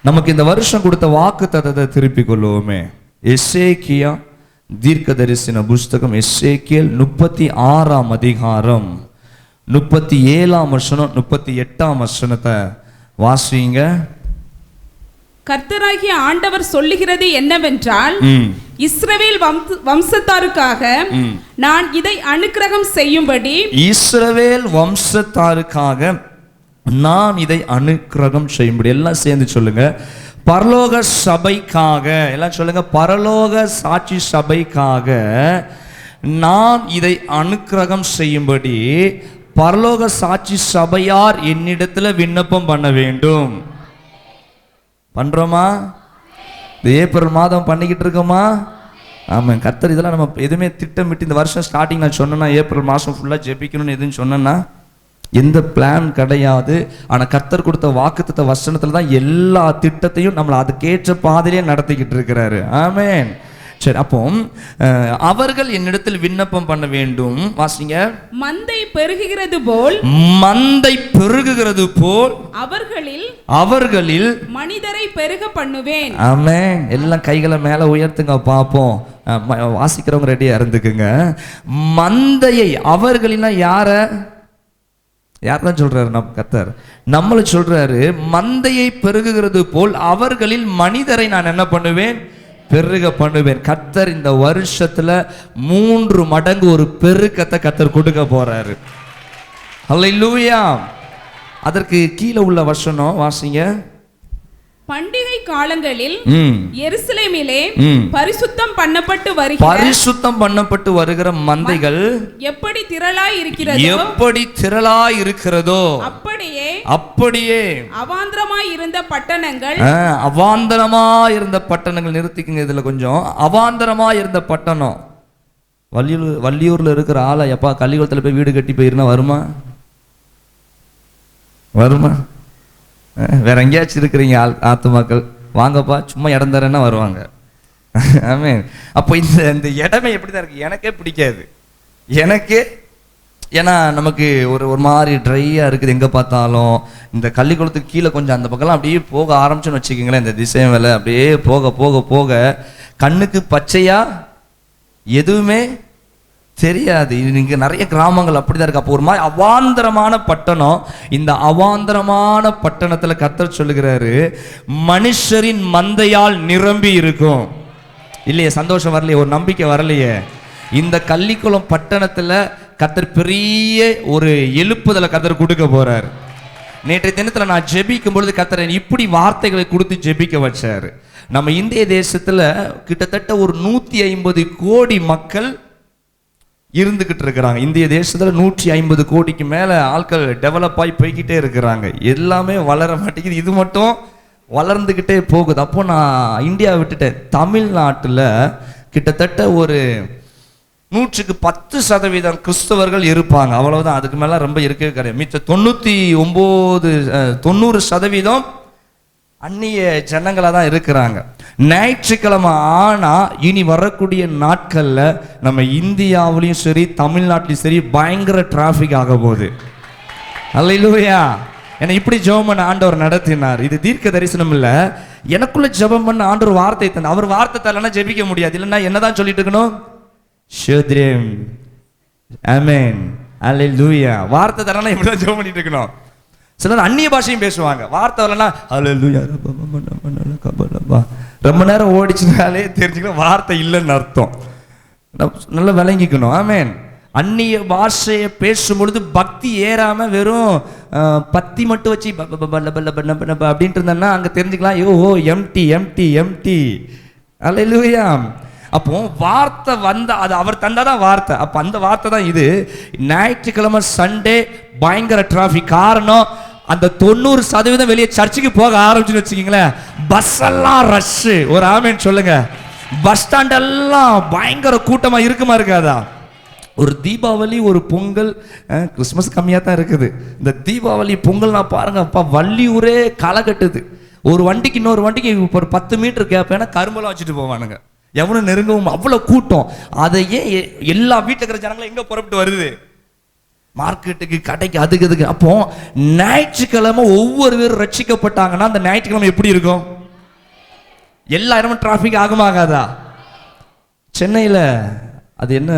நமக்கு இந்த வருஷம் கொடுத்த வாக்குத்தத்தத்தை திருப்பிக் கொள்வோமே. எசேக்கியா தீர்க்கதரிசன புஸ்தகம் எசேக்கியேல் 36ஆம் அதிகாரம் 37ஆம் வசனம் 38ஆம் வசனத்தை வாசிங்க. கர்த்தராகிய ஆண்டவர் சொல்லுகிறது என்னவென்றால், இஸ்ரவேல் வம்சத்தாருக்காக நான் இதை அனுக்கிரகம் செய்யும்படி, இஸ்ரவேல் வம்சத்தாருக்காக நான் இதை அனுக்கிரகம் செய்யும்படி. எல்லாம் சேர்ந்து சொல்லுங்க. பரலோக சபைக்காக, எல்லாம் சொல்லுங்க. பரலோக சாட்சி சபைக்காக நான் இதை அனுக்கிரகம் செய்யும்படி பரலோக சாட்சி சபையார் என்னிடத்துல விண்ணப்பம் பண்ண வேண்டும். பண்றோமா? ஏப்ரல் மாதம் பண்ணிக்கிட்டு இருக்கோமா? ஆமாம். கர்த்தர் இதெல்லாம் நம்ம எதுவுமே திட்டமிட்டு இந்த வருஷம் ஸ்டார்டிங் நான் சொன்னேன்னா ஏப்ரல் மாதம் ஃபுல்லாக ஜெபிக்கணும்னு எதுன்னு சொன்னேன்னா எந்த பிளான் கிடையாது. ஆனால் கர்த்தர் கொடுத்த வாக்குத்தத்த வசனத்தில் தான் எல்லா திட்டத்தையும் நம்மளை அதுக்கேற்ற பாதையிலே நடத்திக்கிட்டு இருக்கிறாரு. ஆமென். சரி, அப்போ அவர்கள் என்னிடத்தில் விண்ணப்பம் பண்ண வேண்டும். வாசிங்க. மந்தை பெருகுகிறது போல், மந்தை பெருகுகிறது போல் அவர்களில் மனிதரை பெருக பண்ணுவேன். ஆமென். எல்லாம் கைகளை மேல உயர்த்துங்க பார்ப்போம். வாசிக்கிறவங்க ரெடியா இருந்துக்குங்க. மந்தையை அவர்களினா யார்தான் சொல்றாரு? நம்ம கர்த்தர் நம்மள சொல்றாரு. மந்தையை பெருகுகிறது போல் அவர்களில் மனிதரை நான் என்ன பண்ணுவேன்? பெருக பண்ணுவேன். கர்த்தர் இந்த வருஷத்துல 3 மடங்கு ஒரு பெருக்கத்தை கர்த்தர் கொடுக்க போறாரு. அல்லேலூயா. அதற்கு கீழே உள்ள வசனம் வாசிங்க. பண்டிகை காலங்களில் எருசலேமிலே பரிசுத்தம் பண்ணப்பட்டு வருகிற மந்தைகள் எப்படி திரளாய் இருக்கிறதோ அப்படியே அவாந்தரமாய் இருந்த பட்டணங்கள் நிறுத்திக்குங்க. இதுல கொஞ்சம் அவாந்தரமாய் இருந்த பட்டணம். வள்ளியூர்ல இருக்கிற ஆளை எப்பா கள்ளிக்குளத்துல போய் வீடு கட்டி போயிருந்தா வருமா? வேற எங்கேயாச்சும் இருக்கிறீங்க ஆத்துமாக்கள், வாங்கப்பா சும்மா இடம் தரேன்னா வருவாங்க. ஆமென். அப்போ இந்த இடமே எப்படிதான் இருக்கு? எனக்கே பிடிக்காது. ஏன்னா நமக்கு ஒரு மாதிரி ட்ரையா இருக்குது எங்க பார்த்தாலும். இந்த கள்ளிக்குளத்துக்கு கீழே கொஞ்சம் அந்த பக்கம்லாம் அப்படியே போக ஆரம்பிச்சோன்னு வச்சுக்கோங்களேன். இந்த திசை வேலை அப்படியே போக போக போக கண்ணுக்கு பச்சையா எதுவுமே தெரியாது. இங்க நிறைய கிராமங்கள் அப்படிதான் இருக்கு. அப்போ ஒரு மாதிரி அவாந்தரமான பட்டணம். இந்த அவாந்தரமான பட்டணத்துல கர்த்தர் சொல்லுகிறாரு, மனுஷரின் மந்தையால் நிரம்பி இருக்கும். இல்லையே? சந்தோஷம் வரலையே? ஒரு நம்பிக்கை வரலையே? இந்த கள்ளிக்குளம் பட்டணத்துல கர்த்தர் பெரிய ஒரு எழுப்புதலை கர்த்தர் கொடுக்க போறாரு. நேற்றைய தினத்துல நான் ஜெபிக்கும் பொழுது கர்த்தர் இப்படி வார்த்தைகளை கொடுத்து ஜெபிக்க வச்சாரு. நம்ம இந்திய தேசத்துல கிட்டத்தட்ட ஒரு 150 கோடி மக்கள் இருந்துகிட்டு இருக்கிறாங்க. இந்திய தேசத்துல 150 கோடிக்கு மேல ஆட்கள் டெவலப் ஆகி போய்கிட்டே இருக்கிறாங்க. எல்லாமே வளர மாட்டேங்குது, இது மட்டும் வளர்ந்துகிட்டே போகுது. அப்போ நான் இந்தியா விட்டுட்டேன். தமிழ்நாட்டுல கிட்டத்தட்ட ஒரு 110% கிறிஸ்தவர்கள் இருப்பாங்க. அவ்வளவுதான். அதுக்கு மேல ரொம்ப இருக்கவே கிடையாது. மிச்ச 90% அந்நிய ஜனங்களா தான் இருக்கிறாங்க. ஞாயிற்றுக்கிழமை ஆனா இனி வரக்கூடிய நாட்கள்ல நம்ம இந்தியாவிலையும் சரி தமிழ்நாட்டிலையும் சரி பயங்கர டிராபிக் ஆக போகுது. அல்லேலூயா. ஏன்னா இப்படி ஜெபம் பண்ண ஆண்டவர் நடத்தினார். இது தீர்க்க தரிசனம் இல்ல, எனக்குள்ள ஜெபம் பண்ண ஆண்டவர் வார்த்தை தந்தார். அவர் வார்த்தை தரலன்னா ஜெபிக்க முடியாது. இல்லைன்னா என்னதான் சொல்லிட்டு இருக்கணும்? ஷோத்ரேம். ஆமென். அல்லேலூயா. வார்த்தை தரலன்னா இப்படிதான் ஜெபம் பண்ணிட்டு இருக்கணும். சிலர் அந்நிய பாஷையும் பேசுவாங்க. வார்த்தை வரலன்னா அல்லேலூயா ரொம்ப நேரம் ஓடிச்சுனாலே தெரிஞ்சுக்கணும் வார்த்தை இல்லைன்னு அர்த்தம். நல்லா விளங்கிக்கணும். ஆமென். அந்நிய பாஷையை பேசும் பொழுது பக்தி ஏறாம வெறும் பத்தி மட்டும் வச்சு அப்படின்ட்டு இருந்தேன்னா அங்க தெரிஞ்சுக்கலாம், யோஹோ எம்டி எம்டி எம்டி. அல்லேலூயா. அப்போ வார்த்தை வந்த அது அவர் தந்தாதான் வார்த்தை. அப்ப அந்த வார்த்தை தான் இது. ஞாயிற்றுக்கிழமை சண்டே பயங்கர டிராபிக். காரணம் அந்த 90% வெளியே சர்ச்சுக்கு போக ஆரம்பிச்சுன்னு வச்சுக்கீங்களேன். பஸ் எல்லாம் ரஷ். ஒரு ஆமென் சொல்லுங்க. பஸ் ஸ்டாண்ட் எல்லாம் பயங்கர கூட்டமா இருக்குமா இருக்காதா? ஒரு தீபாவளி ஒரு பொங்கல், கிறிஸ்மஸ் கம்மியா தான் இருக்குது. இந்த தீபாவளி பொங்கல் நான் பாருங்க அப்பா வள்ளியூரே களை கட்டுது. ஒரு வண்டிக்கு இன்னொரு வண்டிக்கு ஒரு 10 மீட்டர் கேப்பேன்னா கரும்பெல்லாம் வச்சுட்டு போவானுங்க. எவனும் நெருங்கவும் அவ்வளவு கூட்டம். அதையே எல்லா வீட்டுல இருக்கிற ஜனங்களும் எங்க புறப்பட்டு வருது? மார்க்கெட்டுக்கு, கடைக்கு, அதுக்கு. அப்போ ஞாயிற்றுக்கிழமை ஒவ்வொரு பேரும் ரட்சிக்கப்பட்டாங்கன்னா அந்த ஞாயிற்றுக்கிழமை எப்படி இருக்கும்? எல்லா இடமும் டிராஃபிக் ஆகுமா ஆகாதா? சென்னையில் அது என்ன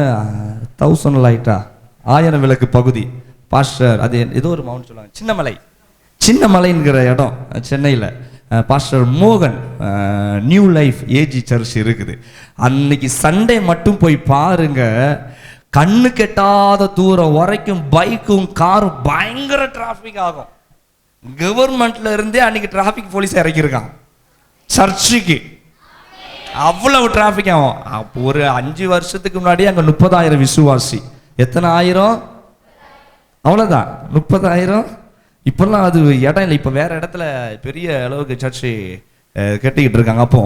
1000 லைட்டா 1000 விளக்கு பகுதி பாஸ்டர், அது ஏதோ ஒரு மவுண்ட் சொல்லுவாங்க, சின்னமலைங்கிற இடம் சென்னையில். பாஸ்டர் மோகன் நியூ லைஃப் ஏஜி சர்ச் இருக்குது. அன்னைக்கு சண்டே மட்டும் போய் பாருங்க, கண்ணு கெட்டாத தூரம் வரைக்கும் பைக்கும் காரும் பயங்கர டிராஃபிக் ஆகும். கவர்மெண்ட்ல இருந்தே அன்னைக்கு டிராஃபிக் போலீஸ் இறக்கியிருக்கான் சர்ச்சுக்கு. அவ்வளவு டிராஃபிக் ஆகும். அப்போ ஒரு 5 வருஷத்துக்கு முன்னாடி அங்க 30,000 விசுவாசி. எத்தனை ஆயிரம்? அவ்வளவுதான், 30,000. இப்பெல்லாம் அது இடம் இல்லை, இப்போ வேற இடத்துல பெரிய அளவுக்கு சர்ச்சு கட்டிக்கிட்டு இருக்காங்க. அப்போ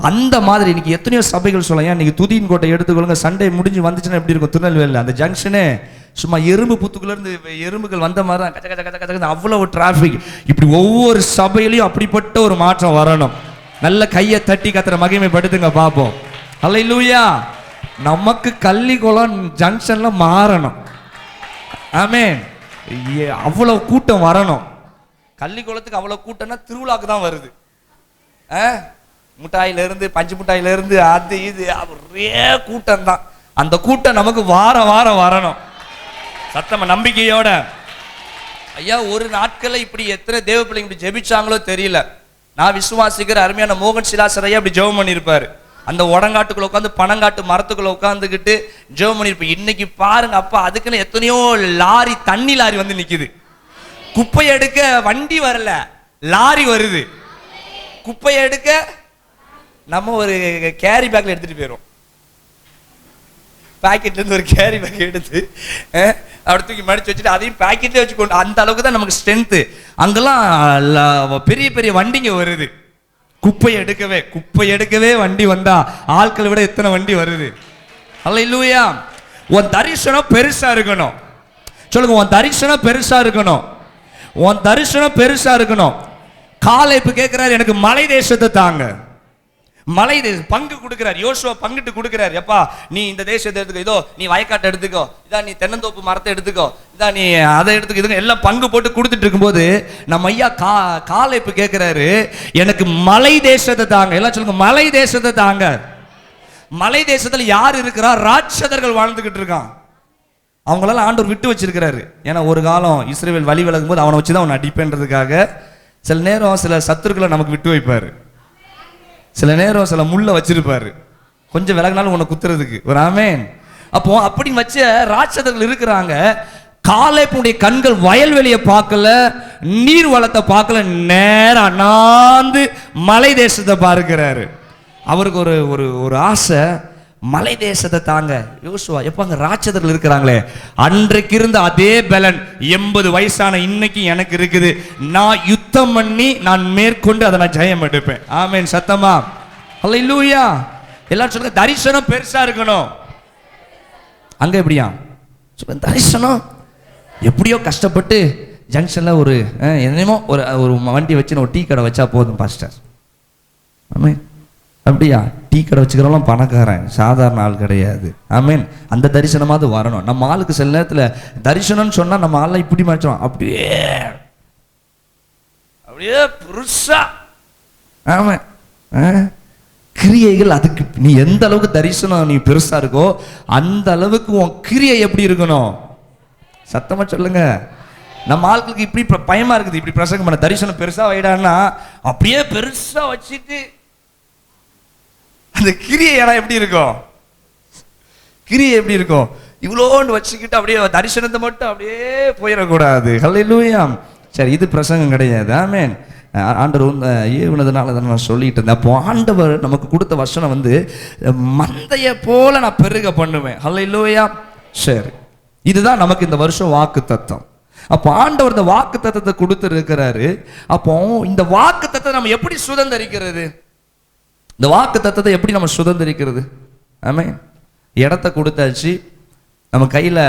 அந்த மாதிரி இன்னைக்கு எத்தனையோ சபைகள் சொல்லலாம். இன்னைக்கு துதியின் கோட்டை எடுத்துக்கொள்ளுங்க, சண்டே முடிஞ்சு வந்துச்சுன்னா எப்படி இருக்கும்? திருநெல்வேலியில் அந்த ஜங்ஷனே சும்மா எறும்பு புத்துக்குள்ளேருந்து எறும்புகள் வந்த மாதிரி தான், கச்ச கச்ச கச்ச கச்ச அவ்வளவு டிராஃபிக். இப்படி ஒவ்வொரு சபையிலையும் அப்படிப்பட்ட ஒரு மாற்றம் வரணும். நல்ல கையை தட்டி கத்துற மகிமைப்படுத்துங்க பார்ப்போம். அல்லேலூயா. நமக்கு கள்ளிக்குளம் ஜங்ஷன்ல மாறணும். ஆமென். அவ்வளவு கூட்டம் வரணும். கள்ளிக்குளத்துக்கு அவ்வளவு கூட்டம்னா திருவிழாக்கு தான் வருது. முட்டாயில இருந்து பஞ்சு முட்டாயில இருந்து அது இது ஒரே கூட்டம் தான். அந்த கூட்டம் நமக்கு வாரம் வாரம் வரணும். சத்தமா நம்பிக்கையோட. ஐயா, ஒரு நாட்கள்ல இப்படி எத்தனை தேவ பிள்ளைங்க இப்படி ஜெபிச்சாங்களோ தெரியல. நான் விசுவாசிக்கிற அருமையான மோகன் சிலாசர் ஐயா அப்படி ஜெபம் பண்ணியிருப்பாரு. அந்த உடங்காட்டுக்குள்ள உட்காந்து பனங்காட்டு மரத்துக்குள்ள உட்காந்துக்கிட்டு ஜெபம் பண்ணியிருப்பேன். இன்னைக்கு பாருங்க அப்பா, அதுக்குன்னு எத்தனையோ லாரி, தண்ணி லாரி வந்து நிக்குது. குப்பை எடுக்க வண்டி வரல, லாரி வருது. குப்பையை எடுக்க நம்ம ஒரு கேரி பேக்ல எடுத்துட்டு போயிடும். பாக்கெட்ல இருந்து ஒரு கேரி பேக் எடுத்து அப்படி தூக்கி மடிச்சு வச்சுட்டு அதையும் பாக்கெட்ல வச்சுக்கொண்டு, அந்த அளவுக்கு தான் நமக்கு ஸ்ட்ரென்த். அங்கெல்லாம் பெரிய பெரிய வண்டிங்க வருது. குப்பை எடுக்கவே வண்டி வந்தா ஆட்களை விட எத்தனை வண்டி வருது. அல்லேலூயா. உன் தரிசனம் பெருசா இருக்கணும். சொல்லுங்க, உன் தரிசனம் பெருசா இருக்கணும். உன் தரிசனம் பெருசா இருக்கணும். காலேப் கேட்கிறார், எனக்கு மலை தேசத்தை தாங்க. மலை தேசம் பங்கு கொடுக்கிறார். யோசுவா பங்கிட்டு கொடுக்கிறார். எப்பா, நீ இந்த தேசத்தை எடுத்துக்கோ, இதோ நீ வயக்காட்டை எடுத்துக்கோ, இதான் நீ தென்னந்தோப்பு மரத்தை எடுத்துக்கோ, இதான் நீ அதை எடுத்துக்கோ, இதுங்க எல்லாம் பங்கு போட்டு கொடுத்துட்டு இருக்கும்போது நம்ம ஐயா காலேப் கேட்கிறாரு, எனக்கு மலை தேசத்தை தாங்க. எல்லாம் சொல்லுங்க, மலை தேசத்தை தாங்க. மலை தேசத்துல யார் இருக்கிறா? ராட்சதர்கள் வாழ்ந்துகிட்டு இருக்கான். அவங்களெல்லாம் ஆண்டவர் விட்டு வச்சிருக்கிறாரு. ஏன்னா ஒரு காலம் இஸ்ரவேல் வழி விலகும் போது அவனை வச்சுதான் அவனை அடிப்பேன்றதுக்காக சில நேரம் சில சத்துருக்களை நமக்கு விட்டு வைப்பாரு. சில நேரம் சில முள்ள வச்சிருப்பாரு, கொஞ்சம் விலகினாலும் உன்னை குத்துறதுக்கு. ஒரு ஆமேன். அப்போ அப்படி வச்ச ராட்சதர்கள் இருக்கிறாங்க. காலேப்புடைய கண்கள் வயல்வெளியை பார்க்கல, நீர் வளத்தை பார்க்கல, நேரம் அண்ணாந்து மலை தேசத்தை பார்க்கிறாரு. அவருக்கு ஒரு ஒரு ஒரு ஆசை, மலை தேசத்தை தாங்க. யோசுவா, எப்ப அங்க ராட்சதர்கள் இருக்கிறாங்களே, அன்றைக்கு இருந்த அதே பலன் 80 வயசான இன்னைக்கு எனக்கு இருக்குது. நான் யுத்தம் பண்ணி நான் மேற்கொண்டு அதை நான் ஜெயம் எடுப்பேன். ஆமென். சத்தமா அல்லேலூயா. எல்லாரும் சொல்லுங்க, தரிசனம் பெருசா இருக்கணும். அங்க எப்படியா சொல்லுங்க, தரிசனம் எப்படியோ கஷ்டப்பட்டு ஜங்ஷன்ல ஒரு என்னமோ ஒரு வண்டி வச்சு ஒரு டீ கடை வச்சா போதும் பாஸ்டர். ஆமென். அப்படியா? டீ கடை வச்சுக்கிறவங்களாம் பணக்காரன், சாதாரண ஆள் கிடையாது. ஆமீன். அந்த தரிசனமாவது வரணும். நம்ம ஆளுக்கு சில நேரத்தில் தரிசனம்னு சொன்னா நம்ம ஆள்லாம் இப்படி மாற்றோம், அப்படியே அப்படியே பெருசா. ஆமா, கிரியைகள் அதுக்கு நீ எந்த அளவுக்கு தரிசனம் நீ பெருசா இருக்கோ அந்த அளவுக்கு உன் கிரியை எப்படி இருக்கணும்? சத்தமா சொல்லுங்க. நம்ம ஆட்களுக்கு இப்படி பயமா இருக்குது, இப்படி பிரசங்கம் பண்ண தரிசனம் பெருசா வைடான்னா அப்படியே பெருசா வச்சுட்டு அந்த கிரியை எப்படி இருக்கும்? கிரியை எப்படி இருக்கும்? இவ்வளோன்னு வச்சுக்கிட்டு அப்படியே தரிசனத்தை மட்டும் அப்படியே போயிடக்கூடாது. ஹல்லேலூயா. சரி, இது பிரசங்கம் கிடையாது. ஆமென். ஆண்டவர் ஏவுனதுனால தான் நான் சொல்லிட்டு இருந்தேன். அப்போ ஆண்டவர் நமக்கு கொடுத்த வசனம் வந்து மந்தைய போல நான் பெருக பண்ணுவேன். ஹல்லேலூயா. சரி, இதுதான் நமக்கு இந்த வருஷம் வாக்கு தத்தம். அப்போ ஆண்டவர் இந்த வாக்கு தத்தத்தை கொடுத்து இருக்கிறாரு. அப்போ இந்த வாக்கு தத்தத்தை நம்ம எப்படி சுதந்திரிக்கிறது? இந்த வாக்கு தத்தத்தை எப்படி நம்ம சுதந்திரிக்கிறது? ஆமென். இடத்த கொடுத்தாச்சு, நம்ம கையில்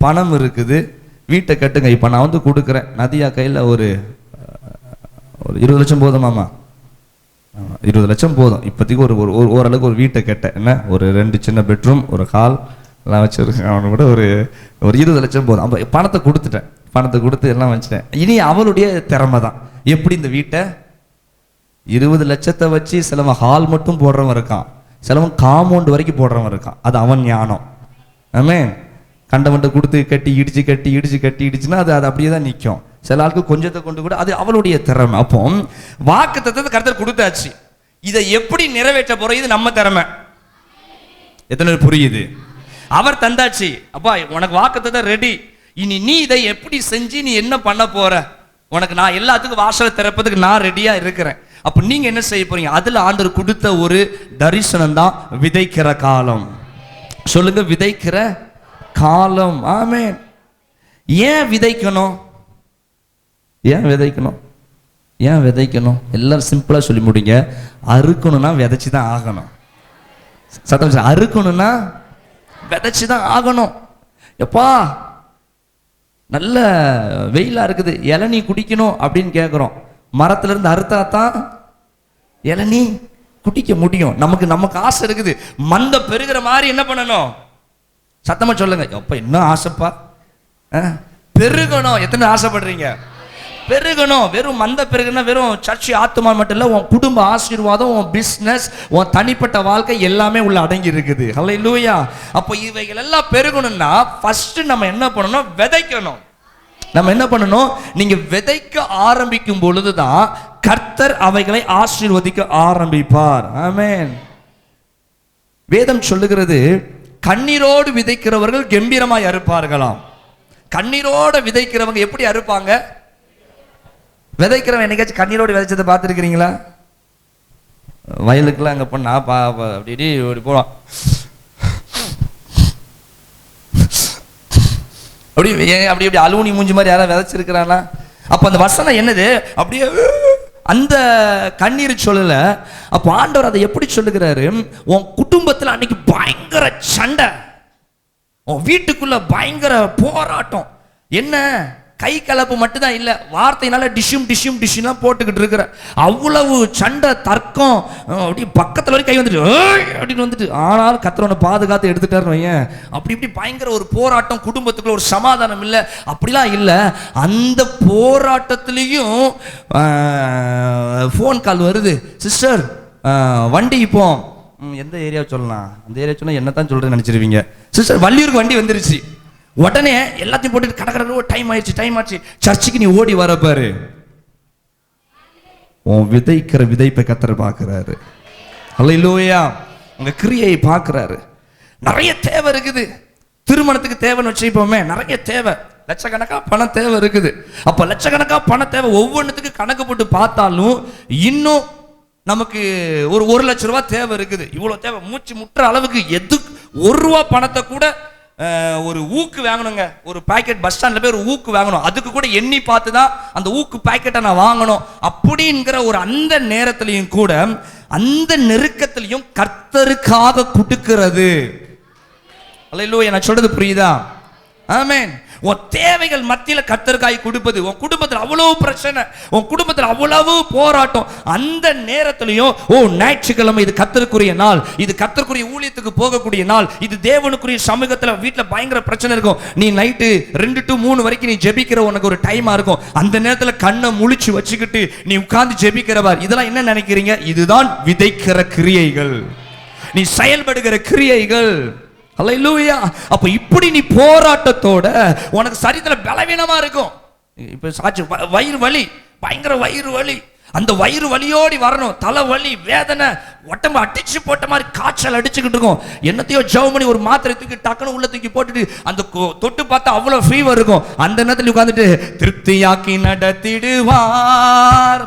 பணம் இருக்குது, வீட்டை கட்டுங்க. இப்போ நான் வந்து கொடுக்குறேன், நதியா கையில் ஒரு 20 லட்சம் போதுமாம்மா? 20 லட்சம் போதும் இப்போதைக்கு. ஓரளவுக்கு ஒரு வீட்டை கட்ட என்ன, ஒரு 2 சின்ன பெட்ரூம், ஒரு ஹால் எல்லாம் வச்சுருக்கேன். அவனை கூட ஒரு 20 லட்சம் போதும். அப்போ பணத்தை கொடுத்துட்டேன், பணத்தை கொடுத்து எல்லாம் வச்சுட்டேன். இனி அவளுடைய திறமை தான் எப்படி இந்த வீட்டை 20 லட்சத்தை வச்சு சிலவன் ஹால் மட்டும் போடுறவன் இருக்கான், சிலவன் காம்பவுண்ட் வரைக்கும் போடுறவன் இருக்கான். அது அவன் ஞானம். ஆமென். கண்டவன்ட்ட கொடுத்து கட்டி இடிச்சுன்னா அது அப்படியே தான் நிற்கும். சில ஆளுக்கு கொஞ்சத்தை கொண்டு கூட அது அவளுடைய திறமை. அப்போ வாக்குத்தத்தத்தை கர்த்தர் கொடுத்தாச்சு, இதை எப்படி நிறைவேற்ற போறோம், இது நம்ம திறமை. எத்தனை பேர் புரியுது? அவர் தந்தாச்சு, அப்பா உனக்கு வாக்குத்தத்தை ரெடி, இனி நீ இதை எப்படி செஞ்சு நீ என்ன பண்ண போற, உனக்கு நான் எல்லாத்துக்கும் வாசலை திறப்பதுக்கு நான் ரெடியா இருக்கிறேன். அப்ப நீங்க என்ன செய்ய போறீங்க? அதுல ஆண்டவர் கொடுத்த ஒரு தரிசனம் தான் விதைக்கிற காலம். சொல்லுங்க, விதைக்கிற காலம். ஆமென். ஏன் விதைக்கணும்? ஏன் விதைக்கணும்? ஏன் விதைக்கணும்? எல்லாரும் சிம்பிளா சொல்லி முடிங்க. அறுக்கணும்னா விதைச்சு தான் ஆகணும். சத்தம். அறுக்கணும்னா விதைச்சு தான் ஆகணும். எப்பா நல்ல வெயிலா இருக்குது, இளநீ குடிக்கணும் அப்படின்னு கேட்குறோம். மரத்துல இருந்து அறுத்தா தான் இளநீ குடிக்க முடியும். நமக்கு ஆசை இருக்குது, மந்த பெருகிற மாதிரி என்ன பண்ணணும்? சத்தமா சொல்லுங்க. எப்ப என்ன ஆசைப்பா? பெருகணும். எத்தனை ஆசைப்படுறீங்க? பெருகணும். வெறும் மந்த பெருகுனா வெறும் சர்ச்சை ஆத்துமா மட்டும் இல்ல, உன் குடும்ப ஆசீர்வாதம், உன் பிசினஸ், உன் தனிப்பட்ட வாழ்க்கை எல்லாமே உள்ள அடங்கி இருக்குது. ஹல்லேலூயா. அப்போ இவைகள் எல்லாம் பெருகணும்னா ஃபர்ஸ்ட் நம்ம என்ன பண்ணணும்? விதைக்கணும். நம்ம என்ன பண்ணணும்? நீங்க விதைக்க ஆரம்பிக்கும் பொழுதுதான் கர்த்தர் அவைகளை ஆசீர்வதிக்க ஆரம்பிப்பார். ஆமென். வேதம் சொல்லுகிறது, கண்ணீரோடு விதைக்கிறவர்கள் கம்பீரமாய் அறுப்பார்களாம். கண்ணீரோடு விதைக்கிறவங்க எப்படி அறுப்பாங்க? விதைக்கிறவன் என்னைக்காச்சும் கண்ணீரோடு விதைச்சதை பார்த்துருக்கிறீங்களா? வயலுக்குலாம் அங்கே பண்ணா அப்படி ஓடி போவான், அப்படி அலுவனி மூஞ்சி மாதிரி யாராவது விதைச்சிருக்கிறானா? அப்போ அந்த வசனம் என்னது? அப்படியே அந்த கண்ணீர் சொல்லல. அப்போ ஆண்டவர் அதை எப்படி சொல்லுகிறாரு? உன் குடும்பத்தில் அன்னைக்கு பயங்கர சண்டை, உன் வீட்டுக்குள்ள பயங்கர போராட்டம். என்ன? கை கலப்பு மட்டும்தான் இல்ல, வார்த்தையினால டிஷ்யூம் போட்டுக்கிட்டு இருக்கிற அவ்வளவு சண்டை, தர்க்கம், அப்படி பக்கத்துல வரைக்கும் கை வந்துட்டு அப்படின்னு வந்துட்டு, ஆனாலும் கர்த்தர் பாதுகாத்து எடுத்துட்டாரு. அப்படி இப்படி பயங்கர ஒரு போராட்டம், குடும்பத்துக்குள்ள ஒரு சமாதானம் இல்லை. அப்படிலாம் இல்லை. அந்த போராட்டத்திலையும் ஃபோன் கால் வருது, சிஸ்டர் வண்டி இப்போ எந்த ஏரியா சொல்லலாம், அந்த ஏரியா சொன்னா என்னத்தான் சொல்றேன்னு நினைச்சிருவீங்க. சிஸ்டர் வள்ளியூருக்கு வண்டி வந்துருச்சு. உடனே எல்லாத்தையும் போட்டு கடற்கரை டைம் ஆயிடுச்சு, சர்ச்சுக்கு நீ ஓடி வர பாரு. உன் விதைக்கிற விதைப்பை கர்த்தர் பார்க்கிறாரு. ஹல்லேலூயா. உங்க கிரியையை பார்க்கிறாரு. நிறைய தேவை இருக்குது. திருமணத்துக்கு தேவைன்னு வச்சுப்போமே, நிறைய தேவை, லட்சக்கணக்கா பணம் தேவை இருக்குது. அப்ப லட்சக்கணக்கா பணம் தேவை, ஒவ்வொன்றுத்துக்கு கணக்கு போட்டு பார்த்தாலும் இன்னும் நமக்கு ஒரு 1 லட்சம் ரூபாய் தேவை இருக்குது. இவ்வளவு தேவை, மூச்சு முட்டுற அளவுக்கு எது 1 ரூபா பணத்தை கூட ஒரு ஊக்கு வாங்கணுங்க. ஒரு பாக்கெட் பஸ் ஸ்டாண்ட்ல போய் ஒரு ஊக்கு வாங்கணும், அதுக்கு கூட எண்ணி பார்த்து தான் அந்த ஊக்கு பாக்கெட்டை நான் வாங்கணும். அப்படிங்கிற ஒரு அந்த நேரத்திலையும் கூட, அந்த நெருக்கத்திலையும் கர்த்தருக்காக கொடுக்கிறது. அல்லேலூயா. நான் சொல்றது புரியுதா? ஆமென். உன் தேவைகள் மத்தியில கர்த்தருக்காய் கொடுப்பது. உன் குடும்பத்தில் அவ்வளவு பிரச்சனை, உன் குடும்பத்தில் அவ்வளவு போராட்டம், அந்த நேரத்திலையும் ஞாயிற்றுக்கிழமை இது கர்த்தருக்குரிய நாள், இது கர்த்தருக்குரிய ஊழியத்துக்கு போகக்கூடிய நாள், இது தேவனுக்குரிய சமூகத்தில் வீட்டில் பயங்கர பிரச்சனை இருக்கும். நீ நைட்டு 2 to 3 வரைக்கும் நீ ஜெபிக்கிற உனக்கு ஒரு டைமா இருக்கும். அந்த நேரத்தில் கண்ணை முழிச்சு வச்சுக்கிட்டு நீ உட்கார்ந்து ஜெபிக்கிறவர். இதெல்லாம் என்ன நினைக்கிறீங்க? இதுதான் விதைக்கிற கிரியைகள், நீ செயல்படுகிற கிரியைகள். ஹல்லேலூயா. அப்ப இப்படி நீ போராட்டத்தோட, உனக்கு சரீரத்துல பலவீனமா இருக்கும். இப்ப சாட்சி, வயிறு வலி, பயங்கர வயிறு வலி, அந்த வயிறு வலியோடி வரணும், தலை வலி, வேதனை, உடம்பு அடிச்சு போட்ட மாதிரி காய்ச்சல் அடிச்சுக்கிட்டு இருக்கும். என்னத்தையோ ஜெபம் பண்ணி ஒரு மாத்திரை தூக்கி டக்குனு உள்ள தூக்கி போட்டுட்டு அந்த தொட்டு பார்த்தா அவ்வளவு ஃபீவர் இருக்கும். அந்த நேரத்தில் உட்கார்ந்துட்டு திருப்தியாக்கி நடத்திடுவார்,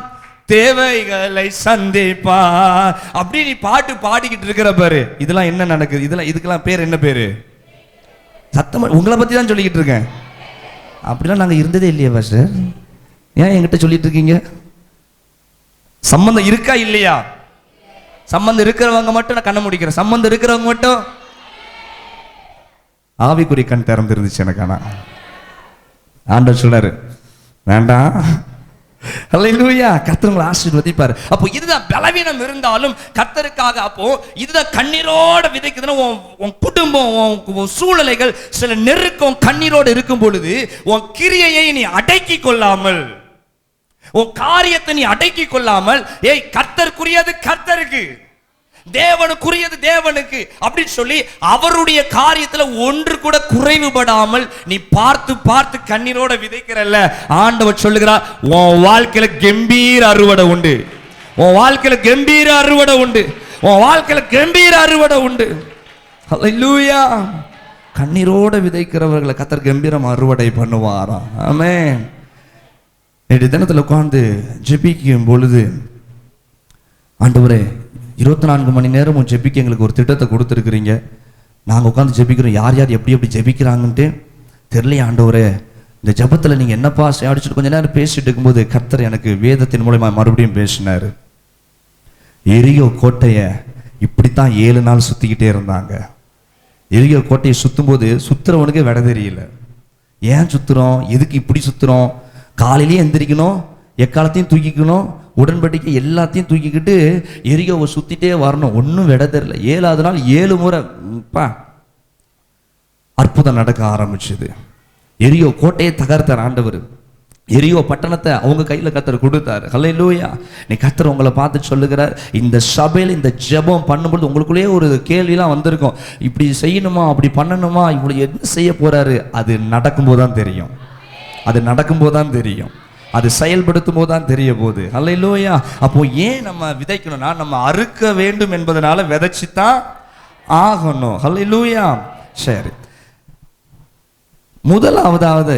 தேவைகளை சந்திப்பார், அப்படி நீ பாட்டு பாடிக்கிட்டு இருக்கிற பாரு. இதெல்லாம் என்ன நடக்குது? இதுக்கெல்லாம் பேர் என்ன பேரு? சத்தமா உங்களை பத்தி தான் சொல்லிக்கிட்டு இருக்கேன். அப்படிலாம் நாங்க இருந்ததே இல்லையா பாஸ்டர்? ஏன் என்கிட்ட சொல்லிட்டு இருக்கீங்க? சம்பந்தம் இருக்கா இல்லையா? சம்பந்தம் இருக்கிறவங்க மட்டும் நான் கண்ண முடிக்கிறேன். சம்பந்தம் இருக்கிறவங்க மட்டும் ஆவிக்குறி கண் திறந்துருந்துச்சு எனக்கு. ஆனா ஆண்டவர் சொல்றாரு, வேண்டாம். ஹல்லேலூயா. கர்த்தர் உங்களை ஆசீர்வதிப்பார். அப்போ இதுதான் பலவீனம் இருந்தாலும் கர்த்தருக்காக. அப்போ இதுதான் கண்ணீரோட விதைக்குதுன்னா, உன் குடும்பம், உன் சூழ்நிலைகள் சில நெருக்கம் கண்ணீரோடு இருக்கும் பொழுது உன் கிரியையை நீ அடக்கி கொள்ளாமல், உன் காரியத்தை நீ அடக்கி கொள்ளாமல், ஏய் கர்த்தருக்குரியது கர்த்தருக்கு, தேவனுக்குரியது தேவனுக்கு அப்படின்னு சொல்லி அவருடைய காரியத்துல ஒன்று கூட குறைவுபடாமல் நீ பார்த்து பார்த்து கண்ணீரோட விதைக்கிறல்ல, ஆண்டவர் சொல்லுகிறார் உன் வாழ்க்கையில கம்பீர அறுவடை உண்டு, உன் வாழ்க்கையில கம்பீர அறுவடை உண்டு, உன் வாழ்க்கையில கம்பீர அறுவடை உண்டு. ஹல்லேலூயா. கண்ணீரோட விதைக்கிறவர்களை கர்த்தர் கம்பீரம் அறுவடை பண்ணுவாராம். ஆமென். நேற்று தினத்தில் உட்கார்ந்து ஜெபிக்கும் பொழுது, ஆண்டவரே 24 மணி நேரமும் ஜெபிக்க எங்களுக்கு ஒரு திட்டத்தை கொடுத்துருக்குறீங்க, நாங்கள் உட்காந்து ஜெபிக்கிறோம், யார் யார் எப்படி எப்படி ஜெபிக்கிறாங்கன்ட்டு தெரியலையே ஆண்டவரே, இந்த ஜெபத்தில் நீங்கள் என்னப்பா அடிச்சுட்டு கொஞ்ச நேரம் பேசிட்டு இருக்கும்போது கர்த்தர் எனக்கு வேதத்தின் மூலமா மறுபடியும் பேசினார். எரியோ கோட்டையை இப்படித்தான் 7 நாள் சுற்றிக்கிட்டே இருந்தாங்க. எரியோ கோட்டையை சுற்றும் போது சுற்றுறவனுக்கு விட தெரியல. ஏன் சுற்றுறோம், எதுக்கு இப்படி சுற்றுறோம், காலையிலேயே எந்திரிக்கணும், எக்காலத்தையும் தூக்கிக்கணும், உடன்படிக்கை எல்லாத்தையும் தூக்கிக்கிட்டு எரியோவை சுற்றிட்டே வரணும், ஒன்றும் விட தெரியல. 7ஆவது நாள் 7 முறை அற்புதம் நடக்க ஆரம்பிச்சுது. எரியோ கோட்டையை தகர்த்தார் ஆண்டவர். எரியோ பட்டணத்தை அவங்க கையில் கர்த்தர் கொடுத்தாரு. ஹல்லேலூயா. நீ கர்த்தர் உங்களை பார்த்து சொல்லுகிறார், இந்த சபையில் இந்த ஜெபம் பண்ணும்போது உங்களுக்குள்ளேயே ஒரு கேள்விலாம் வந்திருக்கும், இப்படி செய்யணுமா, அப்படி பண்ணணுமா, இவ்வளோ என்ன செய்ய போறாரு. அது நடக்கும்போது தான் தெரியும், அது நடக்கும்போது தான் தெரியும், அது செயல்படுத்தும் போது தான் தெரிய போகுது. ஹல்லேலூயா. அப்போ ஏன் நம்ம விதைக்கணும்னா, நம்ம அறுக்க வேண்டும் என்பதனால விதைச்சுதான் ஆகணும். ஹல்லேலூயா. சரி, முதலாவதாவது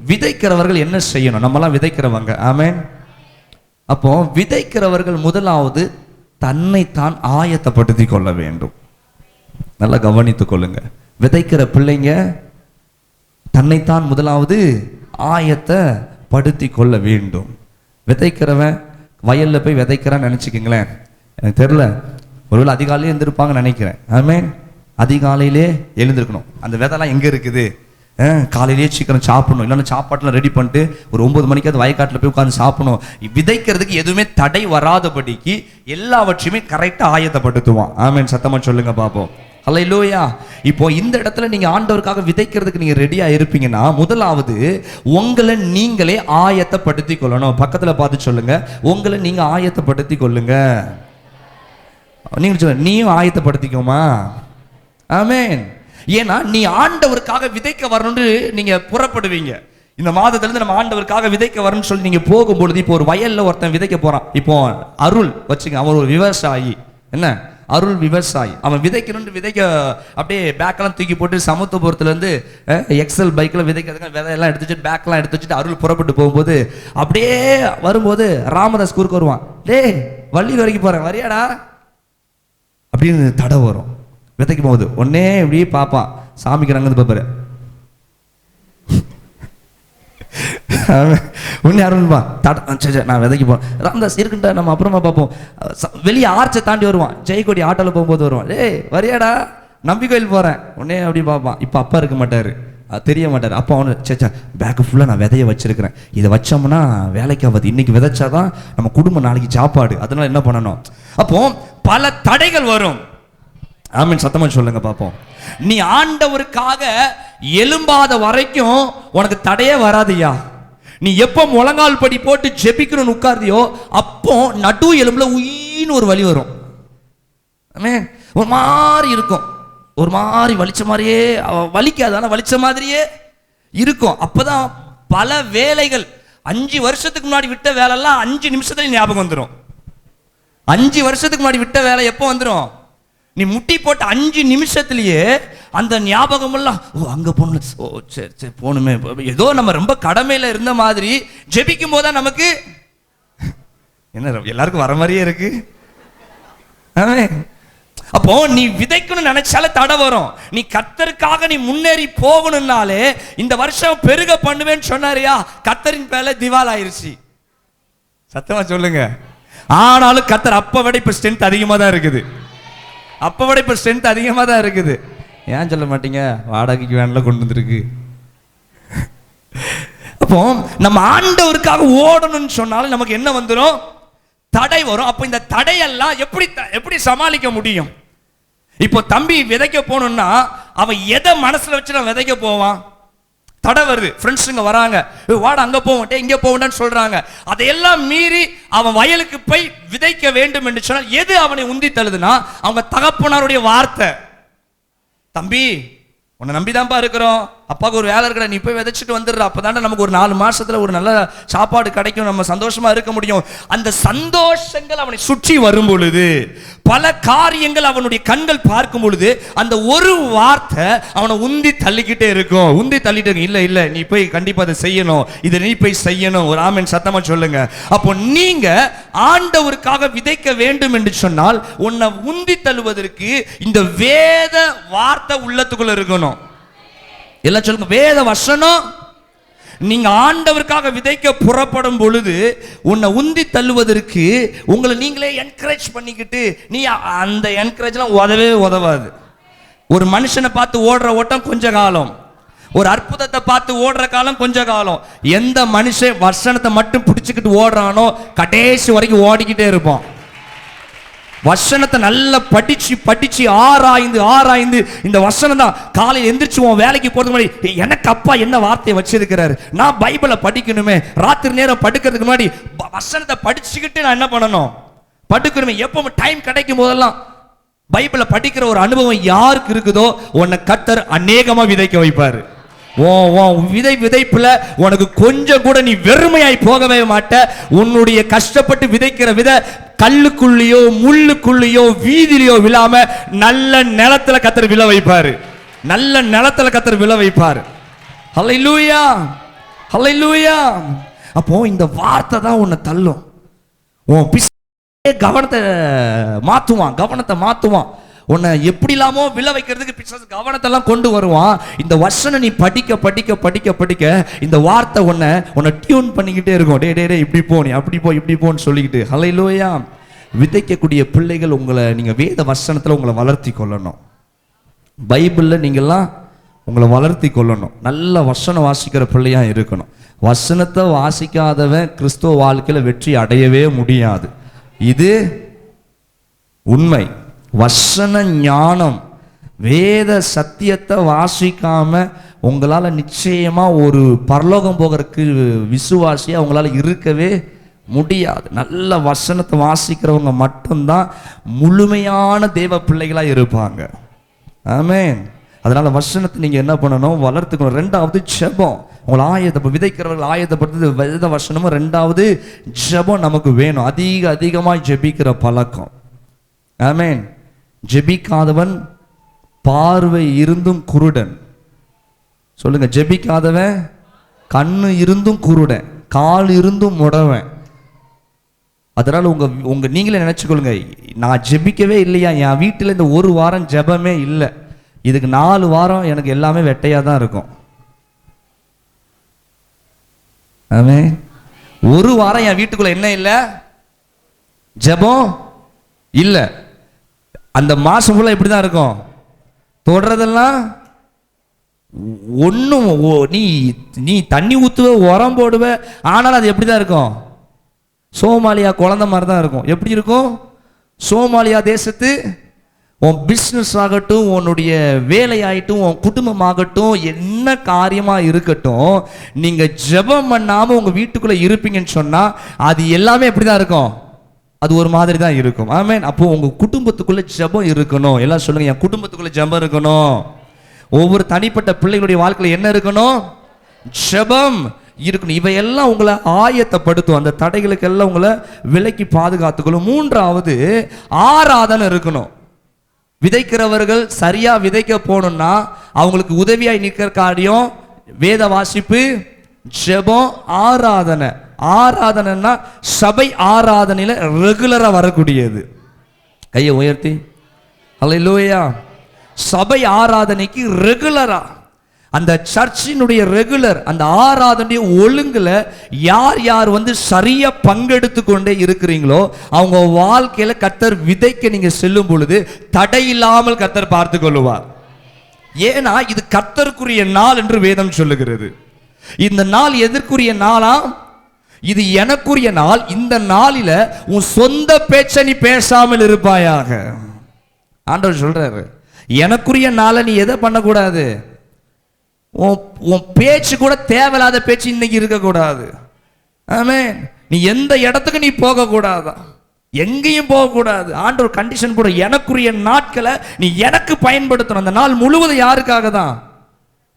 விதைக்கிறவர்கள் என்ன செய்யணும்? நம்மலாம் விதைக்கிறவங்க. ஆமென். அப்போ விதைக்கிறவர்கள் முதலாவது தன்னைத்தான் ஆயத்தப்படுத்தி கொள்ள வேண்டும். நல்லா கவனித்துக் கொள்ளுங்க. விதைக்கிற பிள்ளைங்க தன்னைத்தான் முதலாவது ஆயத்தப்படுத்தி கொள்ள வேண்டும். விதைக்கிறவன் வயல்ல போய் விதைக்கிறான்னு நினைச்சுக்கிங்களேன், எனக்கு தெரியல, ஒருவேளை அதிகாலையிலே எழுந்திருப்பாங்கன்னு நினைக்கிறேன். ஆமென். அதிகாலையிலே எழுந்திருக்கணும். அந்த விதைலாம் எங்க இருக்குது? காலையிலேயே சீக்கிரம் சாப்பிடணும், இல்லைன்னா சாப்பாட்டுலாம் ரெடி பண்ணிட்டு ஒரு 9 மணிக்கு அது வயக்காட்டில் போய் உட்காந்து சாப்பிடணும். விதைக்கிறதுக்கு எதுவுமே தடை வராதபடிக்கு எல்லாவற்றையுமே கரெக்டாக ஆயத்தப்படுத்துவான். ஆமென். சத்தமா சொல்லுங்க பாப்போம். ஹல்லேலூயா. இப்போ இந்த இடத்துல நீங்க ஆண்டவருக்காக விதைக்கிறதுக்கு நீங்க ரெடியா இருப்பீங்கன்னா, முதலாவது உங்களை நீங்களே ஆயத்தப்படுத்தி கொள்ளணும். பக்கத்துல பார்த்து சொல்லுங்க, உங்களை நீங்க ஆயத்தப்படுத்தி கொள்ளுங்க. நீங்க சொல்லுங்க, நீயும் ஆயத்தப்படுத்திக்கோமா. ஆமென். ஏன்னா நீ ஆண்டவருக்காக விதைக்க வரணும்னு நீங்க புறப்படுவீங்க. இந்த மாதத்துல இருந்து நம்ம ஆண்டவருக்காக விதைக்க வரணும்னு சொல்லி நீங்க போகும்பொழுது, இப்போ ஒரு வயல்ல ஒருத்தன் விதைக்க போறான். இப்போ அருள் வச்சுங்க, அவன் ஒரு விவசாயி. என்ன அருள் விவசாயி. அவன் விதைக்கணும்னு விதைக்க அப்படியே பேக்கெல்லாம் தூக்கி போட்டு சமத்துவபுரத்துல இருந்து எக்ஸல் பைக்ல விதைக்கிறதுக்கு விதையெல்லாம் எடுத்து வச்சுட்டு பேக்கெல்லாம் எடுத்து வச்சுட்டு அருள் புறப்பட்டு போகும்போது, அப்படியே வரும்போது ராமதாஸ் குறுக்க வருவான். டேய் வள்ளி வரைக்கும் போறேன், வரியாடா அப்படின்னு தடை வரும். விதைக்கும் போகுது ஒன்னே இப்படி பார்ப்பான், சாமிக்கு ரங்கது பாப்பாரு, உன்னை யாருப்பா தட, நான் விதைக்க போறேன், ராமதாஸ் இருக்குண்டா நம்ம அப்புறமா பார்ப்போம். வெளியே ஆர்ச்சை தாண்டி வருவான், ஜெயக்கொடி ஆட்டோல போகும்போது வருவான், டேய் வரியாடா நம்பி கோயில் போறேன், உடனே அப்படி பார்ப்பான். இப்போ அப்பா இருக்க மாட்டாரு, தெரிய மாட்டாரு. அப்போ அவனு சேச்சா பேக்கு ஃபுல்லாக நான் விதைய வச்சிருக்கிறேன், இதை வச்சோம்னா வேலைக்கு ஆகாது, இன்னைக்கு விதைச்சாதான் நம்ம குடும்பம் நாளைக்கு சாப்பாடு, அதனால என்ன பண்ணணும். அப்போ பல தடைகள் வரும். ஆமென். சத்தமா சொல்லுங்க பாப்போம். நீ ஆண்டவருக்காக எழும்பாத வரைக்கும் உனக்கு தடையே வராதுயா. நீ எப்போ முழங்கால் படி போட்டு ஜெபிக்கணும்னு உட்கார்ந்தியோ அப்போ நடு எலும்புல உயின்னு ஒரு வலி வரும். ஆமென். ஒரு மாதிரி இருக்கும், ஒரு மாதிரி வலிச்ச மாதிரியே, வலிக்காது ஆனா வலிச்ச மாதிரியே இருக்கும். அப்பதான் பல வேலைகள் 5 வருஷத்துக்கு முன்னாடி விட்ட வேலைலாம் 5 நிமிஷத்துல ஞாபகம் வந்துடும். 5 வருஷத்துக்கு முன்னாடி விட்ட வேலை எப்போ வந்துடும்? நீ முட்டி போட்ட 5 நிமிஷத்துலயே அந்த ஞாபகம் எல்லாம், ஓ அங்க போகணும், ஓ சரி சரி போகணுமே, ஏதோ நம்ம ரொம்ப கடமையில இருந்த மாதிரி ஜெபிக்கும் போதுதான் நமக்கு என்ன எல்லாருக்கும் வர மாதிரியே இருக்கு. அப்போ நீ விதைக்கணும்னு நினைச்சாலே தடை வரும். நீ கர்த்தருக்காக நீ முன்னேறி போகணும்னாலே, இந்த வருஷம் பெருக பண்ணுவேன்னு சொன்னாரியா, கர்த்தரின் பேர்ல திவால் ஆயிருச்சு. சத்தமா சொல்லுங்க. ஆனாலும் கர்த்தர் அப்ப விட இப்ப ஸ்ட்ரென்த் அதிகமா தான் இருக்குது, அப்ப விட இப்ப ஸ்ட்ரென்த் அதிகமா தான் இருக்குது. ஏன் சொல்ல மாட்டீங்க? வாடகைக்கு வேன்ல கொண்டு வந்திருக்கு. அப்போ நம்ம ஆண்டவருக்காக ஓடணும்னு சொன்னாலும் நமக்கு என்ன வந்துடும்? தடை வரும். அப்போ இந்த தடையெல்லாம் எப்படி சமாளிக்க முடியும்? இப்போ தம்பி விதைக்க போகணும்னா அவன் எதை மனசுல வச்சு விதைக்க போவான்? தடை வருது, ஃப்ரெண்ட்ஸுங்க வராங்க, வாட அங்க போவட்டே இங்க போவட்டான்னு சொல்றாங்க. அதையெல்லாம் மீறி அவன் வயலுக்கு போய் விதைக்க வேண்டும் என்று சொன்னால் எது அவனை உந்தி தள்ளுதுன்னா அவங்க தகப்பனாருடைய வார்த்தை. தம்பி உன்னை நம்பிதான்ப்பா இருக்கிறோம், அப்பாவுக்கு ஒரு வேலை இருக்கடா, நீ போய் விதைச்சிட்டு வந்துடுற, அப்பதானே நமக்கு ஒரு 4 மாசத்துல ஒரு நல்ல சாப்பாடு கிடைக்கும், நம்ம சந்தோஷமா இருக்க முடியும். அந்த சந்தோஷங்கள் அவனை சுற்றி வரும் பொழுது, பல காரியங்கள் அவனுடைய கண்கள் பார்க்கும் பொழுது, அந்த ஒரு வார்த்தை அவனை உந்தி தள்ளிக்கிட்டே இருக்கும். உந்தி தள்ளிட்டு இல்ல இல்ல நீ போய் கண்டிப்பா அதை செய்யணும், இதை நீ போய் செய்யணும். ஒரு ஆமென் சத்தமா சொல்லுங்க. அப்போ நீங்க ஆண்டவருக்காக விதைக்க வேண்டும் என்று சொன்னால் உன்னை உந்தி தள்ளுவதற்கு இந்த வேத வார்த்தை உள்ளத்துக்குள்ள இருக்கணும். எல்லாம் சொல்லுங்க, வேத வசனம். நீங்க ஆண்டவருக்காக விதைக்க புறப்படும் பொழுது உன்னை உந்தி தள்ளுவதற்கு உங்களை நீங்களே என்கரேஜ் பண்ணிக்கிட்டு, நீ அந்த என்கரேஜ்லாம் உதவாது. ஒரு மனுஷனை பார்த்து ஓடுற ஓட்டம் கொஞ்ச காலம், ஒரு அற்புதத்தை பார்த்து ஓடுற காலம் கொஞ்ச காலம். எந்த மனுஷன் வசனத்தை மட்டும் பிடிச்சுக்கிட்டு ஓடுறானோ கடைசி வரைக்கும் ஓடிக்கிட்டே இருப்பான். வசனத்தை நல்லா படிச்சு ஆராய்ந்து இந்த வசனம் தான். காலையில் எந்திரிச்சு உன் வேலைக்கு போறதுக்கு முன்னாடி எனக்கு அப்பா என்ன வார்த்தையை வச்சிருக்கிறாரு, நான் பைபிளை படிக்கணுமே, ராத்திரி நேரம் படுக்கிறதுக்கு முன்னாடி வசனத்தை படிச்சுக்கிட்டு நான் என்ன பண்ணணும், படுக்கணுமே. எப்போ டைம் கிடைக்கும் போதெல்லாம் பைபிளை படிக்கிற ஒரு அனுபவம் யாருக்கு இருக்குதோ உன்னை கர்த்தர் அநேகமா விதைக்க வைப்பாரு. விதைப்புல உனக்கு கொஞ்சம் கூட நீ வெறுமையாய் போகவே மாட்ட. உன்னுடைய கஷ்டப்பட்டு விதைக்கிற விதை கல்லுக்குள்ளேயோ முள்ளுக்குள்ளேயோ வீதியிலையோ விழாம நல்ல நிலத்துல கர்த்தர் விழ வைப்பாரு. நல்ல நிலத்துல கர்த்தர் விழ வைப்பாரு. ஹல்லேலூயா, ஹல்லேலூயா. அப்போ இந்த வார்த்தை தான் உன்னை தள்ளும். உன் கவனத்தை மாத்துவான். உன்னை எப்படி இல்லாமோ விழ வைக்கிறதுக்கு பிசாசு கவனத்தை எல்லாம் கொண்டு வருவான். இந்த வசனம் நீ படிக்க இந்த வார்த்தை உன்னை டியூன் பண்ணிக்கிட்டே இருக்கும். டே இப்படி போ, நீ அப்படி போ, இப்படி போன்னு சொல்லிக்கிட்டு. ஹல்லேலூயா. விதைக்கக்கூடிய பிள்ளைகள் நீங்க வேத வசனத்துல உங்களை வளர்த்தி கொள்ளணும். பைபிள்ல நீங்கெல்லாம் உங்களை வளர்த்தி கொள்ளணும். நல்ல வசனம் வாசிக்கிற பிள்ளையா இருக்கணும். வசனத்தை வாசிக்காதவன் கிறிஸ்துவ வாழ்க்கையில வெற்றி அடையவே முடியாது. இது உண்மை. வசன ஞானம், வேத சத்தியத்தை வாசிக்காம உங்களால நிச்சயமா ஒரு பரலோகம் போகிறதுக்கு விசுவாசியா உங்களால இருக்கவே முடியாது. நல்ல வசனத்தை வாசிக்கிறவங்க மட்டும்தான் முழுமையான தேவ பிள்ளைகளா இருப்பாங்க. ஆமென். அதனால வசனத்தை நீங்க என்ன பண்ணணும், வளர்த்துக்கணும். 2வது ஜெபம். உங்களை விதைக்கிறவர்கள் ஆயத்தப்படுத்து வேத வசனமும். 2வது ஜெபம் நமக்கு வேணும். அதிகமாய் ஜெபிக்கிற பழக்கம். ஆமென். ஜெபிக்காதவன் பார்வை இருந்தும் குருடன். சொல்லுங்க, ஜெபிக்காதவன் கண்ணு இருந்தும் குருடன், கால் இருந்தும் முடவன். அதனால உங்க நீங்களே நினைச்சுக்கொள்ளுங்க, நான் ஜெபிக்கவே இல்லையா, என் வீட்டில் இந்த 1 வாரம் ஜெபமே இல்லை, இதுக்கு 4 வாரம் எனக்கு எல்லாமே வெட்டையா தான் இருக்கும். ஆமென். 1 வாரம் என் வீட்டுக்குள்ள என்ன இல்லை, ஜெபம் இல்லை. அந்த மாசம் ஃபுல்லா இப்படி தான் இருக்கும். தொடுறதெல்லாம் ஒன்றும் நீ தண்ணி ஊற்றுவ, உரம் போடுவ, ஆனால் அது எப்படி தான் இருக்கும், சோமாலியா குழந்தை மாதிரி தான் இருக்கும். எப்படி இருக்கும்? சோமாலியா தேசத்து உன் பிஸ்னஸ் ஆகட்டும், உன்னுடைய வேலையாகட்டும், உன் குடும்பம் ஆகட்டும், என்ன காரியமாக இருக்கட்டும், நீங்கள் ஜெபம் பண்ணாமல் உங்கள் வீட்டுக்குள்ளே இருப்பீங்கன்னு சொன்னால் அது எல்லாமே எப்படி தான் இருக்கும், அது ஒரு மாதிரி தான் இருக்கும். ஆமென். அப்போ உங்க குடும்பத்துக்குள்ள ஜெபம் இருக்கணும். எல்லாம் சொல்லுங்க, என் குடும்பத்துக்குள்ள ஜெபம் இருக்கணும். ஒவ்வொரு தனிப்பட்ட பிள்ளைகளுடைய வாழ்க்கையில என்ன இருக்கணும், ஜெபம் இருக்கணும். இவையெல்லாம் உங்களை ஆயத்தப்படுத்தும், அந்த தடைகளுக்கு எல்லாம் உங்களை விலக்கி பாதுகாத்துக்கணும். 3வது ஆராதனை இருக்கணும். விதைக்கிறவர்கள் சரியா விதைக்க போகணும்னா அவங்களுக்கு உதவியாய் நிற்கிற காரியம் வேத வாசிப்பு, ஜெபம், ஆராதனை. ஆராதனைன்னா சபை ஆராதனையில ரெகுலரா வரக்கூடியது. கையை உயர்த்தி ஹல்லேலூயா. சபை ஆராதனைக்கு ரெகுலரா, அந்த சர்ச்சினுடைய ரெகுலர் அந்த ஆராதனை ஒழுங்குல யார் யார் சரியா பங்கெடுத்து கொண்டே இருக்கிறீங்களோ அவங்க வாழ்க்கையில கர்த்தர் விதைக்க நீங்க செல்லும் பொழுது தடையில்லாமல் கர்த்தர் பார்த்து கொள்ளுவார். ஏன்னா இது கர்த்தருக்குரிய நாள் என்று வேதம் சொல்லுகிறது. இந்த நாள் எதற்குரிய நாளா, இது எனக்குரிய நாள். இந்த நாளில உன் சொந்த பேச்சை நீ பேசாமல் இருப்பாயாக. ஆண்டவர் சொல்றாரு, எனக்குரிய நாளை நீ எதை பண்ணக்கூடாது, உன் பேச்சு கூட தேவையில்லாத பேச்சு இன்னைக்கு இருக்கக்கூடாது. ஆமென். நீ எந்த இடத்துக்கு நீ போகக்கூடாதா, எங்கேயும் போகக்கூடாது. ஆண்டவர் கண்டிஷன் கூட, எனக்குரிய நாட்களை நீ எனக்கு பயன்படுத்தணும். அந்த நாள் முழுவதும் யாருக்காக தான்?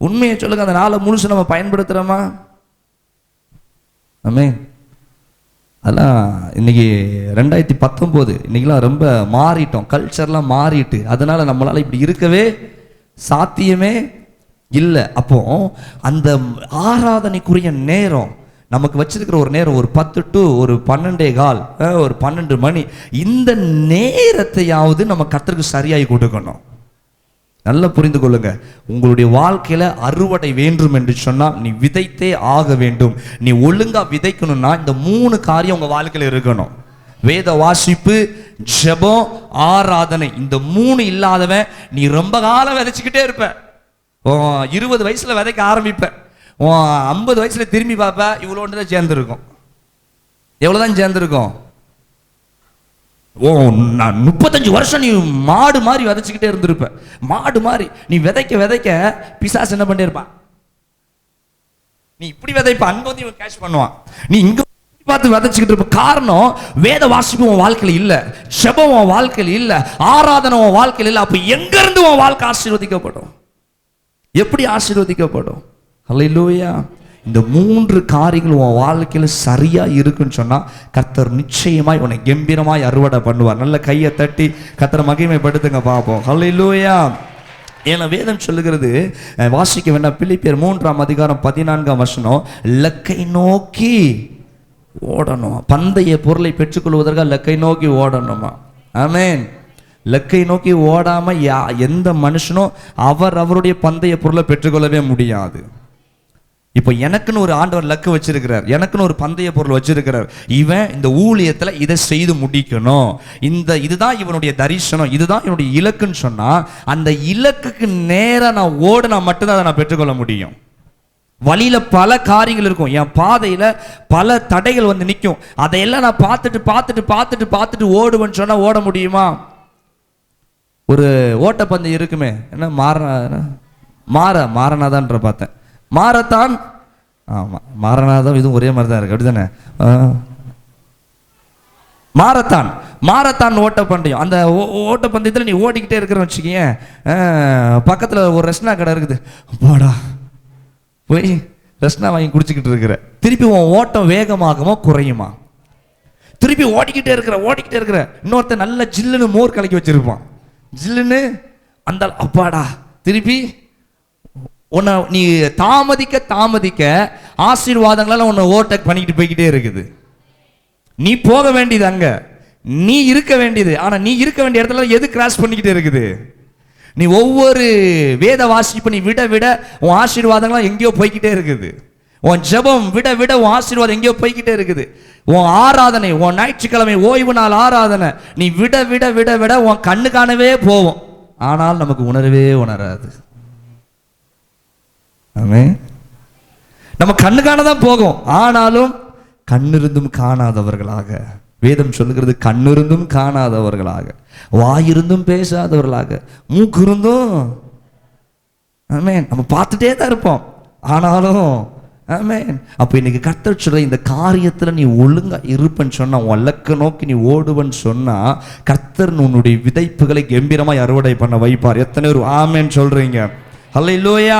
உண்மையை சொல்லுங்க, அந்த நாளை முழுசு நம்ம பயன்படுத்துறோமா? ஆமென். அதெல்லாம் இன்னைக்கு 2019, இன்னைக்கெல்லாம் ரொம்ப மாறிட்டோம், கல்ச்சர்லாம் மாறிட்டு, அதனால நம்மளால இப்படி இருக்கவே சாத்தியமே இல்லை. அப்போ அந்த ஆராதனைக்குரிய நேரம் நமக்கு வச்சிருக்கிற ஒரு நேரம், ஒரு 10 to ஒரு 12:15, ஒரு 12 மணி, இந்த நேரத்தையாவது நம்ம கர்த்தருக்கு சரியாகி கொடுக்கணும். நல்லா புரிந்து கொள்ளுங்க. உங்களுடைய வாழ்க்கையில அறுவடை வேண்டும் என்று சொன்னால் நீ விதைத்தே ஆக வேண்டும். நீ ஒழுங்கா விதைக்கணும்னா இந்த 3 காரியம் உங்க வாழ்க்கையில இருக்கணும். வேத வாசிப்பு, ஜெபம், ஆராதனை. இந்த 3 இல்லாதவன் நீ ரொம்ப காலம் விதைச்சுக்கிட்டே இருப்ப. 20 வயசுல விதைக்க ஆரம்பிப்ப, 50 வயசுல திரும்பி பார்ப்ப, இவ்வளோன்னு தான் சேர்ந்துருக்கும். எவ்வளவுதான் சேர்ந்துருக்கும்? 35 வருஷம் நீ மாடு மாதிரி விதைச்சுக்கிட்டே இருந்திருப்ப. மாடு மாதிரி நீ விதைக்க விதைக்க பிசாசு என்ன பண்ணிட்டே இருப்பான்? நீ இப்படி விதைப்ப, அங்க வந்து இவன் கேட்ச் பண்ணுவான். நீ இங்க பார்த்து விதைச்சுக்கிட்டு இருப்ப. காரணம், வேத வாசிப்பு உன் வாழ்க்கையில் இல்ல, ஜெபம் உன் வாழ்க்கையில் இல்ல, ஆராதனை உன் வாழ்க்கையில் இல்ல. அப்ப எங்க இருந்து உன் வாழ்க்கை ஆசீர்வதிக்கப்படும்? எப்படி ஆசீர்வதிக்கப்படும்? ஹல்லேலூயா. இந்த 3 காரியங்கள் உன் வாழ்க்கையில சரியா இருக்குன்னு சொன்னா கர்த்தர் நிச்சயமாய் உன்னை கம்பீரமாய் அறுவடை பண்ணுவார். நல்ல கையை தட்டி கர்த்தரை மகிமைப்படுத்துங்க பார்ப்போம். ஹல்லேலூயா. ஏன்னா வேதம் சொல்லுகிறது, வாசிக்க வேண்டாம், பிலிப்பியர் 3:14 லக்கை நோக்கி ஓடணும். பந்தய பொருளை பெற்றுக்கொள்வதற்காக லக்கை நோக்கி ஓடணுமா? ஆமென். லக்கை நோக்கி ஓடாம எந்த மனுஷனும் அவருடைய பந்தய பொருளை பெற்றுக்கொள்ளவே முடியாது. இப்போ எனக்குன்னு ஒரு ஆண்டவர் லக்கு வச்சிருக்கிறார், எனக்குன்னு ஒரு பந்தய பொருள் வச்சிருக்கிறார். இவன் இந்த ஊழியத்துல இதை செய்து முடிக்கணும், இதுதான் இவனுடைய தரிசனம், இதுதான் இவனுடைய இலக்குன்னு சொன்னா அந்த இலக்குக்கு நேரா நான் ஓடினா மட்டும்தான் அதை நான் பெற்றுக்கொள்ள முடியும். வழியில பல காரியங்கள் இருக்கும், என் பாதையில பல தடைகள் வந்து நிற்கும். அதையெல்லாம் நான் பார்த்துட்டு ஓடுவேன்னு சொன்னா ஓட முடியுமா? ஒரு ஓட்டப்பந்தயம் இருக்குமே, என்ன மாறனாதான்ற பார்த்தேன். மாரத்தான், ஆமாம், மாரநாதம் இதுவும் ஒரே மாதிரி தான் இருக்கு, அப்படிதானே? மாரத்தான் ஓட்டப்பந்தயம். அந்த ஓட்டப்பந்தயத்தில் நீ ஓடிக்கிட்டே இருக்கிறன்னு வச்சுக்கிங்க, பக்கத்தில் ஒரு ரெஸ்னா கடை இருக்குது, போடா போய் ரெஸ்னா வாங்கி குடிச்சிக்கிட்டு இருக்கிற. திருப்பி உன் ஓட்டம் வேகமாகுமா குறையுமா? திருப்பி ஓடிக்கிட்டே இருக்கிற இன்னொருத்த நல்ல ஜில்லுன்னு மோர் கலக்கி வச்சிருப்பான், ஜில்லுன்னு அந்த அப்பாடா. திருப்பி உன்னை நீ தாமதிக்க ஆசீர்வாதங்களால உன்னை ஓவர்டேக் பண்ணிக்கிட்டு போய்கிட்டே இருக்குது. நீ போக வேண்டியது அங்க, நீ இருக்க வேண்டியது, ஆனா நீ இருக்க வேண்டிய இடத்துல எது கிராஸ் பண்ணிக்கிட்டே இருக்குது? நீ ஒவ்வொரு வேத வாசிப்பு நீ விட உன் ஆசீர்வாதங்களாம் எங்கேயோ போய்கிட்டே இருக்குது. உன் ஜெபம் விட உன் ஆசீர்வாதம் எங்கேயோ போய்கிட்டே இருக்குது. உன் ஆராதனை, உன் ஞாயிற்றுக்கிழமை ஓய்வு நாள் ஆராதனை நீ விட உன் கண்ணு காணவே போவோம், ஆனால் நமக்கு உணராது. ஆமென். நம்ம கண்ணு காணதான் போகும், ஆனாலும் கண்ணிருந்தும் காணாதவர்களாக, வேதம் சொல்லுகிறது, கண்ணிருந்தும் காணாதவர்களாக, வாயிருந்தும் பேசாதவர்களாக, மூக்கு இருந்தும், ஆமென், நம்ம பார்த்துட்டே தான் இருப்போம், ஆனாலும், ஆமென். அப்போ இன்னைக்கு கர்த்தர் சொல்ற இந்த காரியத்துல நீ ஒழுங்கா இருப்பன்னு சொன்னா, வழக்க நோக்கி நீ ஓடுவன்னு சொன்னா, கர்த்தர் உன்னுடைய விதைப்புகளை கம்பீரமாய் அறுவடை பண்ண வைப்பார். எத்தனை ஒரு ஆமென் சொல்றீங்க? ஹல்லேலூயா.